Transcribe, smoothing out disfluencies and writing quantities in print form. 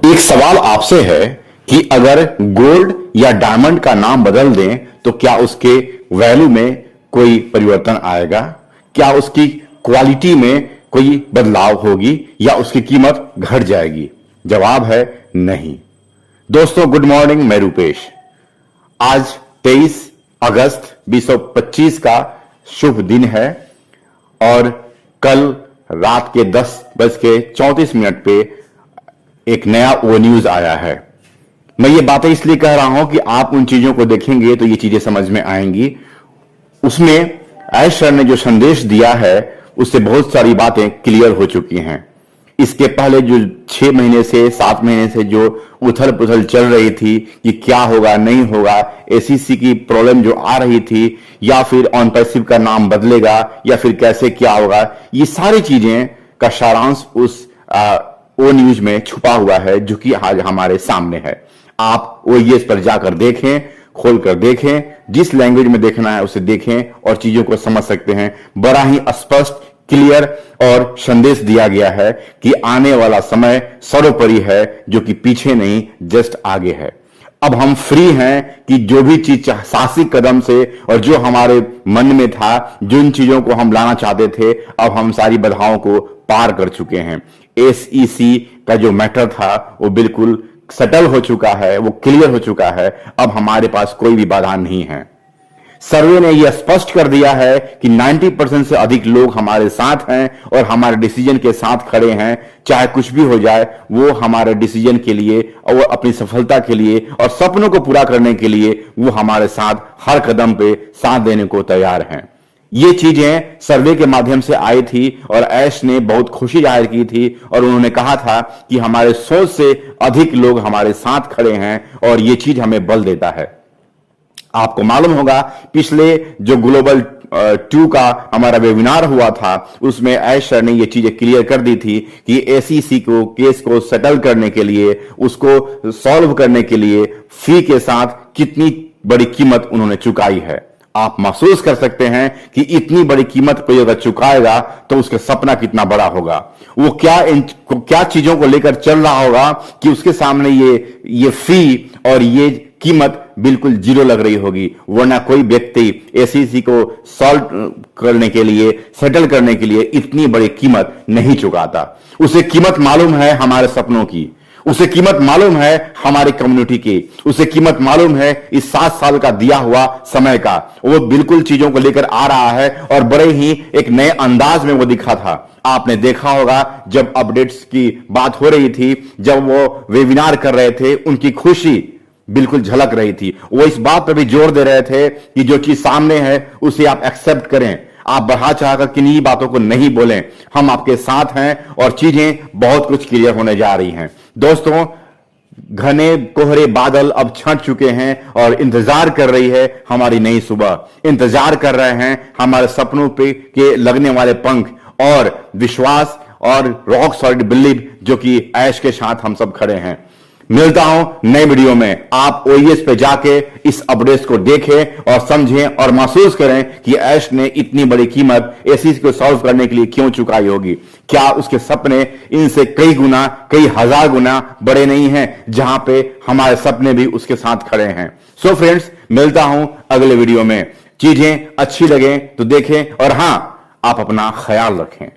एक सवाल आपसे है कि अगर गोल्ड या डायमंड का नाम बदल दें तो क्या उसके वैल्यू में कोई परिवर्तन आएगा? क्या उसकी क्वालिटी में कोई बदलाव होगी या उसकी कीमत घट जाएगी? जवाब है नहीं। दोस्तों गुड मॉर्निंग, मैं रूपेश। आज 23 अगस्त 2025 का शुभ दिन है और कल रात के 10:34 पे एक नया ओ न्यूज आया है। मैं ये बातें इसलिए कह रहा हूं कि आप उन चीजों को देखेंगे तो ये चीजें समझ में आएंगी। उसमें ऐश सर ने जो संदेश दिया है उससे बहुत सारी बातें क्लियर हो चुकी हैं। इसके पहले जो 6 महीने से 7 महीने से जो उथल पुथल चल रही थी कि क्या होगा नहीं होगा, एसीसी की प्रॉब्लम जो आ रही थी या फिर ऑन पैसिव का नाम बदलेगा या फिर कैसे क्या होगा, ये सारी चीजें का सारांश उस ओ न्यूज में छुपा हुआ है जो कि आज हमारे सामने है। आप ओएस पर जाकर देखें, खोलकर देखें, जिस लैंग्वेज में देखना है उसे देखें और चीजों को समझ सकते हैं। बड़ा ही स्पष्ट, क्लियर और संदेश दिया गया है कि आने वाला समय सर्वोपरि है, जो कि पीछे नहीं जस्ट आगे है। अब हम फ्री हैं कि जो भी चीज साहसिक कदम से और जो हमारे मन में था, जिन चीजों को हम लाना चाहते थे, अब हम सारी बाधाओं को पार कर चुके हैं। एसईसी का जो मैटर था वो बिल्कुल सेटल हो चुका है, वो क्लियर हो चुका है। अब हमारे पास कोई भी बाधा नहीं है। सर्वे ने यह स्पष्ट कर दिया है कि 90% से अधिक लोग हमारे साथ हैं और हमारे डिसीजन के साथ खड़े हैं। चाहे कुछ भी हो जाए, वो हमारे डिसीजन के लिए और अपनी सफलता के लिए और सपनों को पूरा करने के लिए वो हमारे साथ हर कदम पे साथ देने को तैयार हैं। ये चीजें सर्वे के माध्यम से आई थी और ऐश ने बहुत खुशी जाहिर की थी और उन्होंने कहा था कि हमारे सोच से अधिक लोग हमारे साथ खड़े हैं और ये चीज हमें बल देता है। आपको मालूम होगा पिछले जो ग्लोबल 2 का हमारा वेबिनार हुआ था उसमें ऐश सर ने ये चीजें क्लियर कर दी थी कि एसीसी को केस को सेटल करने के लिए, उसको सॉल्व करने के लिए फी के साथ कितनी बड़ी कीमत उन्होंने चुकाई है। आप महसूस कर सकते हैं कि इतनी बड़ी कीमत कोई अगर चुकाएगा तो उसका सपना कितना बड़ा होगा, वो क्या चीजों को लेकर चल रहा होगा कि उसके सामने ये फी और ये कीमत बिल्कुल जीरो लग रही होगी। वरना कोई व्यक्ति एसीसी को सॉल्व करने के लिए, सेटल करने के लिए इतनी बड़ी कीमत नहीं चुकाता। उसे कीमत मालूम है हमारे सपनों की, उसे कीमत मालूम है हमारी कम्युनिटी की, उसे कीमत मालूम है इस 7 साल का दिया हुआ समय का। वो बिल्कुल चीजों को लेकर आ रहा है और बड़े ही एक नए अंदाज में वो दिखा था। आपने देखा होगा जब अपडेट्स की बात हो रही थी, जब वो वेबिनार कर रहे थे, उनकी खुशी बिल्कुल झलक रही थी। वो इस बात पर भी जोर दे रहे थे कि जो चीज सामने है उसे आप एक्सेप्ट करें, आप बढ़ा चढ़ाकर किन्हीं बातों को नहीं बोलें, हम आपके साथ हैं और चीजें बहुत कुछ क्लियर होने जा रही हैं। दोस्तों, घने कोहरे बादल अब छंट चुके हैं और इंतजार कर रही है हमारी नई सुबह। इंतजार कर रहे हैं हमारे सपनों पे के लगने वाले पंख और विश्वास और रॉक सॉलिड बिलीव, जो कि ऐश के साथ हम सब खड़े हैं। मिलता हूं नए वीडियो में। आप ओएस पे जाके इस अपडेट्स को देखें और समझें और महसूस करें कि ऐश ने इतनी बड़ी कीमत एसीसी को सॉल्व करने के लिए क्यों चुकाई होगी। क्या उसके सपने इनसे कई गुना, कई हजार गुना बड़े नहीं हैं, जहां पे हमारे सपने भी उसके साथ खड़े हैं। सो फ्रेंड्स, मिलता हूं अगले वीडियो में। चीजें अच्छी लगे तो देखें और हां, आप अपना ख्याल रखें।